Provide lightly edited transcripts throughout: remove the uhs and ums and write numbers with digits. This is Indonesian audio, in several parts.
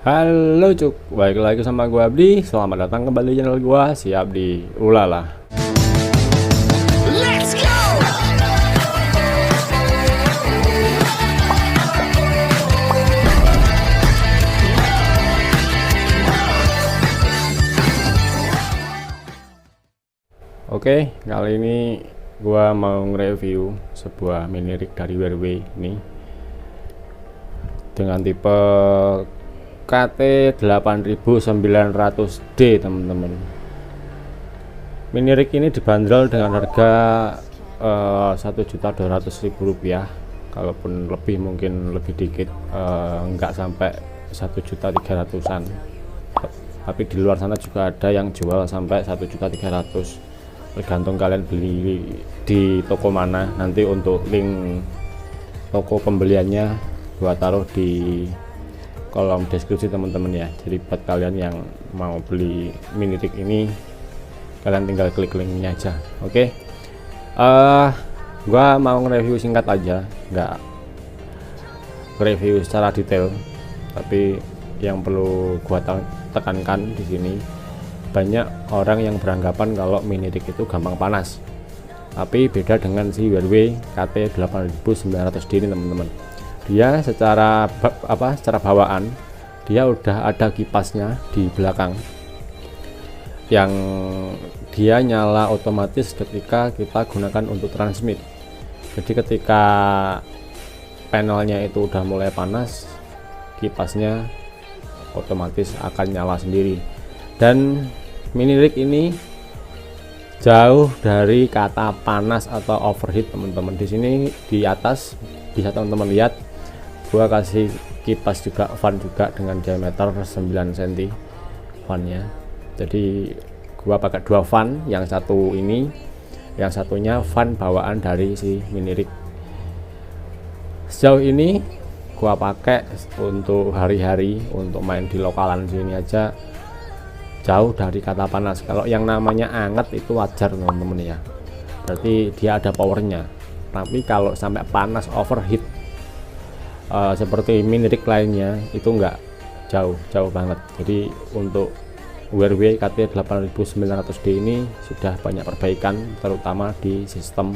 Halo cuk, balik lagi sama gua Abdi. Selamat datang kembali di channel gua, si Abdi. Ulala. Let's go! Oke, kali ini gua mau nge-review sebuah mini rig dari WRW ini dengan tipe KT8900D, teman-teman. Mini rig ini dibanderol dengan harga Rp1.200.000. Kalaupun lebih mungkin lebih dikit, nggak sampai 1.300.000-an. Tapi di luar sana juga ada yang jual sampai 1.300.000. Tergantung kalian beli di toko mana. Nanti untuk link toko pembeliannya gua taruh di kolom deskripsi, teman-teman ya. Jadi buat kalian yang mau beli mini rig ini, kalian tinggal klik linknya aja. Oke. Gua mau nge-review singkat aja, nggak review secara detail. Tapi yang perlu gua tekankan di sini, banyak orang yang beranggapan kalau mini rig itu gampang panas. Tapi beda dengan si WRW KT8900D ini, teman-teman. Dia secara bawaan dia udah ada kipasnya di belakang yang dia nyala otomatis ketika kita gunakan untuk transmit. Jadi ketika panelnya itu udah mulai panas, kipasnya otomatis akan nyala sendiri. Dan mini rig ini jauh dari kata panas atau overheat, teman-teman. Di sini di atas bisa teman-teman lihat, gua kasih kipas juga, fan juga dengan diameter 9 cm fannya. Jadi gua pakai dua fan, yang satu ini, yang satunya fan bawaan dari si mini rig. Sejauh ini gua pakai untuk hari-hari, untuk main di lokalan sini aja, jauh dari kata panas. Kalau yang namanya anget itu wajar, teman-teman ya, berarti dia ada powernya. Tapi kalau sampai panas overheat seperti mini rig lainnya, itu enggak, jauh banget. Jadi untuk WRW KT8900D ini sudah banyak perbaikan, terutama di sistem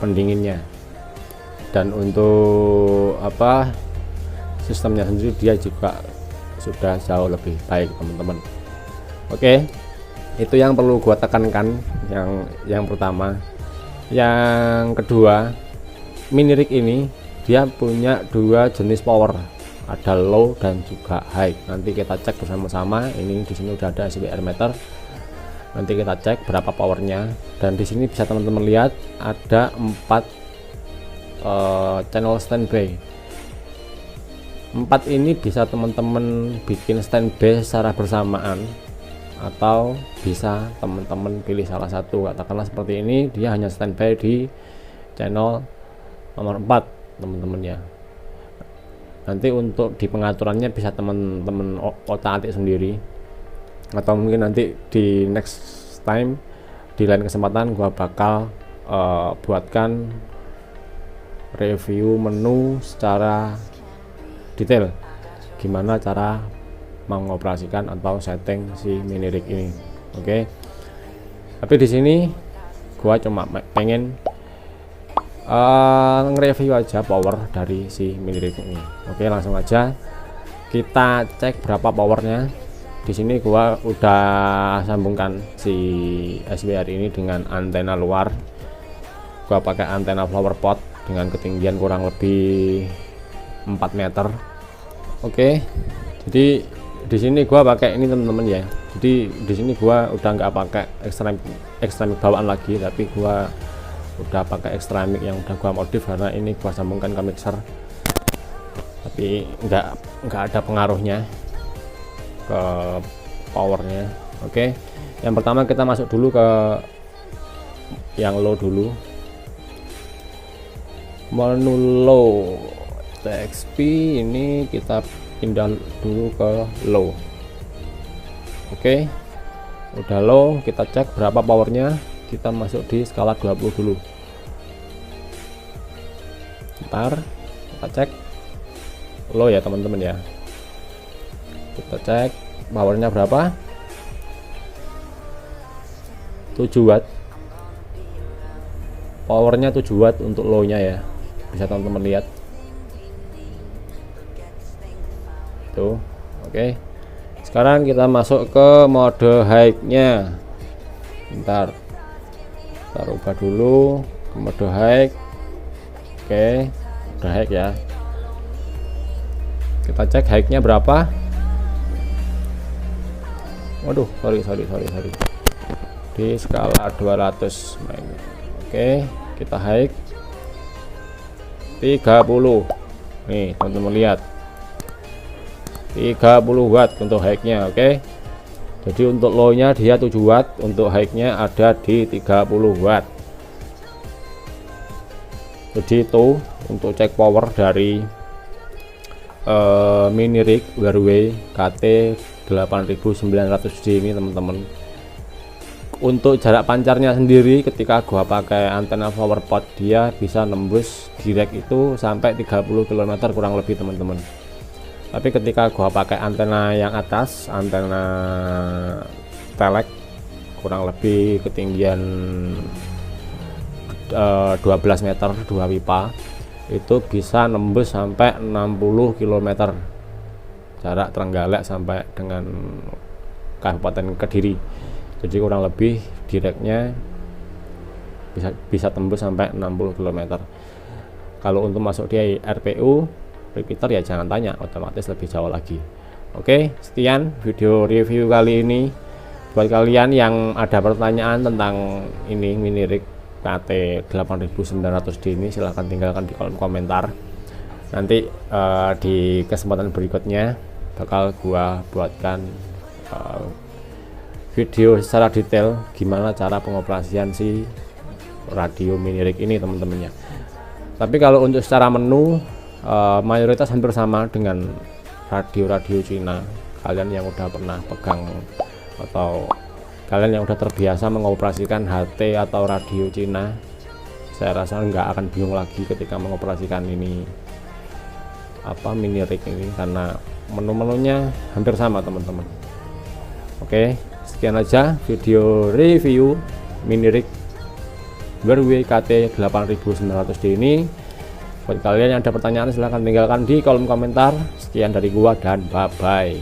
pendinginnya. Dan untuk sistemnya sendiri, dia juga sudah jauh lebih baik, teman-teman. Oke, itu yang perlu gua tekankan, yang pertama. Yang kedua, mini rig ini dia punya dua jenis power, ada low dan juga high. Nanti kita cek bersama-sama. Ini di sini udah ada SPR meter, nanti kita cek berapa powernya. Dan di sini bisa teman-teman lihat ada 4 channel standby. 4 ini bisa teman-teman bikin standby secara bersamaan, atau bisa teman-teman pilih salah satu. Katakanlah seperti ini, dia hanya standby di channel nomor 4, teman-teman ya. Nanti untuk di pengaturannya bisa teman-teman otak-atik sendiri, atau mungkin nanti di next time, di lain kesempatan, gua bakal buatkan review menu secara detail, gimana cara mengoperasikan atau setting si mini rig ini. Oke. Tapi di sini gua cuma pengen nge-review aja power dari si mini rig ini. Oke, langsung aja kita cek berapa powernya. Di sini gua udah sambungkan si SBR ini dengan antena luar. Gua pakai antena flower pot dengan ketinggian kurang lebih 4 meter. Oke, jadi di sini gua pakai ini, teman-teman ya. Jadi di sini gua udah nggak pakai ekstramik bawaan lagi, tapi gua udah pakai ekstramik yang udah gua modif, karena ini gua sambungkan ke mixer. Tapi nggak ada pengaruhnya ke powernya. Oke, yang pertama kita masuk dulu ke yang low dulu. Menu low TXP ini kita pindah dulu ke low. Oke, udah low, kita cek berapa powernya. Kita masuk di skala 20 dulu. Ntar kita cek. low ya teman-teman ya. Kita cek powernya berapa, 7 watt, powernya 7 watt untuk low nya ya, bisa teman-teman lihat tuh. Oke, sekarang kita masuk ke mode high nya. Bentar, kita ubah dulu ke mode high. Oke, mode high ya, kita cek high nya berapa. Waduh, sorry di skala 200. Oke, kita high 30 nih teman-teman lihat, 30 watt untuk high-nya. Oke, jadi untuk low-nya dia 7 watt, untuk high-nya ada di 30 watt. Jadi itu untuk cek power dari mini rig Huawei KT 8900D ini teman-teman. Untuk jarak pancarnya sendiri ketika gua pakai antena PowerPod dia bisa nembus direct itu sampai 30 km kurang lebih teman-teman. Tapi ketika gua pakai antena yang atas, antena telek, kurang lebih ketinggian 12 meter 2 pipa, itu bisa nembus sampai 60 km jarak Trenggalek sampai dengan Kabupaten Kediri. Jadi kurang lebih direknya bisa tembus sampai 60 km. Kalau untuk masuk di RPU repeater ya jangan tanya, otomatis lebih jauh lagi. Oke, sekian video review kali ini. Buat kalian yang ada pertanyaan tentang ini mini rig KT 8900D ini, silahkan tinggalkan di kolom komentar. Nanti di kesempatan berikutnya bakal gua buatkan video secara detail gimana cara pengoperasian si radio mini rig ini teman-temannya. Tapi kalau untuk secara menu mayoritas hampir sama dengan radio-radio Cina. Kalian yang udah pernah pegang atau kalian yang udah terbiasa mengoperasikan HT atau radio Cina, saya rasa nggak akan bingung lagi ketika mengoperasikan ini mini rig ini, karena menu-menunya hampir sama teman-teman. Oke, sekian aja video review mini rig Huawei KT 8900D ini. Buat kalian yang ada pertanyaan silahkan tinggalkan di kolom komentar. Sekian dari gua dan bye bye.